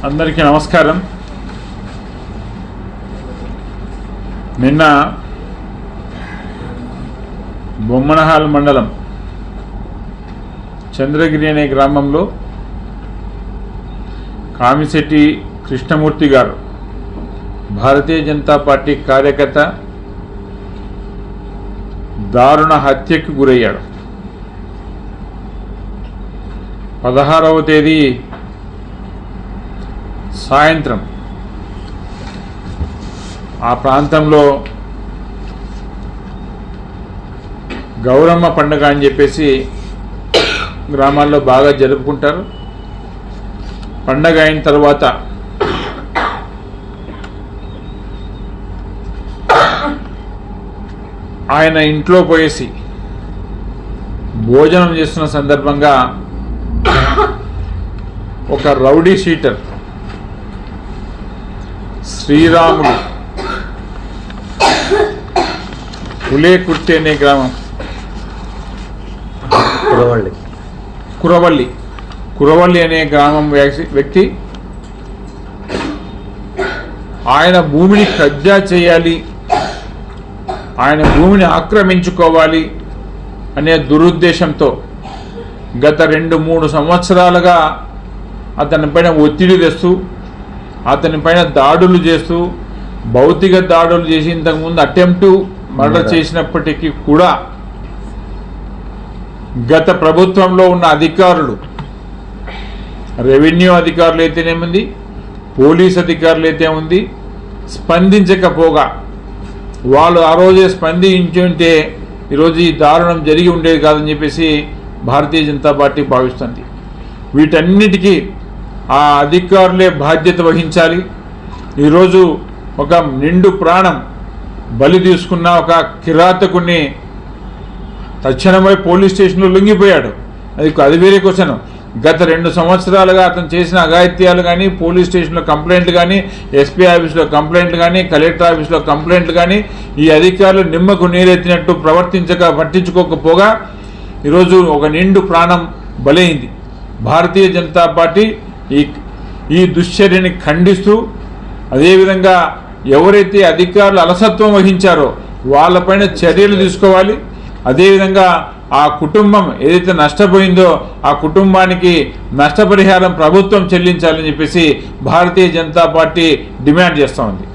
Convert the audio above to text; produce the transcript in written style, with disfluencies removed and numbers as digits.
అందరికీ నమస్కారం. నిన్న బొమ్మనహాల్ మండలం చంద్రగిరి అనే గ్రామంలో కామిశెట్టి కృష్ణమూర్తి గారు భారతీయ జనతా పార్టీ కార్యకర్త దారుణ హత్యకు గురయ్యాడు. 16వ తేదీ సాయంత్రం ఆ ప్రాంతంలో గౌరమ్మ పండుగ అని చెప్పేసి గ్రామాల్లో బాగా జరుపుకుంటారు. పండగ అయిన తర్వాత ఆయన ఇంట్లో పోయేసి భోజనం చేస్తున్న సందర్భంగా ఒక రౌడీ షీటర్ శ్రీరాములు పులేకుర్తి అనే గ్రామం కురవల్లి అనే గ్రామం వ్యక్తి ఆయన భూమిని కబ్జా చేయాలి, ఆయన భూమిని ఆక్రమించుకోవాలి అనే దురుద్దేశంతో గత 2-3 సంవత్సరాలుగా అతనిపైన ఒత్తిడి తెస్తూ అతనిపైన దాడులు చేస్తూ భౌతిక దాడులు చేసి ఇంతకుముందు అటెంప్ట్ మర్డర్ చేసినప్పటికీ కూడా గత ప్రభుత్వంలో ఉన్న అధికారులు, రెవెన్యూ అధికారులు అయితేనేముంది, పోలీస్ అధికారులు అయితే ఉంది, స్పందించకపోగా వాళ్ళు ఆ రోజే స్పందించి ఉంటే ఈరోజు ఈ దారుణం జరిగి ఉండేది కాదని చెప్పేసి భారతీయ జనతా పార్టీ భావిస్తుంది. వీటన్నిటికీ ఆ అధికారులే బాధ్యత వహించాలి. ఈరోజు ఒక నిండు ప్రాణం బలి తీసుకున్న ఒక కిరాతకుని తక్షణమై పోలీస్ స్టేషన్లో లొంగిపోయాడు. అది వేరే క్వశ్చన్. గత 2 సంవత్సరాలుగా అతను చేసిన అఘాయిత్యాలు కానీ, పోలీస్ స్టేషన్లో కంప్లైంట్లు కానీ, ఎస్పీ ఆఫీస్లో కంప్లైంట్లు కానీ, కలెక్టర్ ఆఫీస్లో కంప్లైంట్లు కానీ, ఈ అధికారులు నిమ్మకు నీరెత్తినట్టు పట్టించుకోకపోగా ఈరోజు ఒక నిండు ప్రాణం బలైంది. భారతీయ జనతా పార్టీ ఈ దుశ్చర్యని ఖండిస్తూ, అదేవిధంగా ఎవరైతే అధికారులు అలసత్వం వహించారో వాళ్ళపైన చర్యలు తీసుకోవాలి. అదేవిధంగా ఆ కుటుంబం ఏదైతే నష్టపోయిందో ఆ కుటుంబానికి నష్టపరిహారం ప్రభుత్వం చెల్లించాలని చెప్పేసి భారతీయ జనతా పార్టీ డిమాండ్ చేస్తూ ఉంది.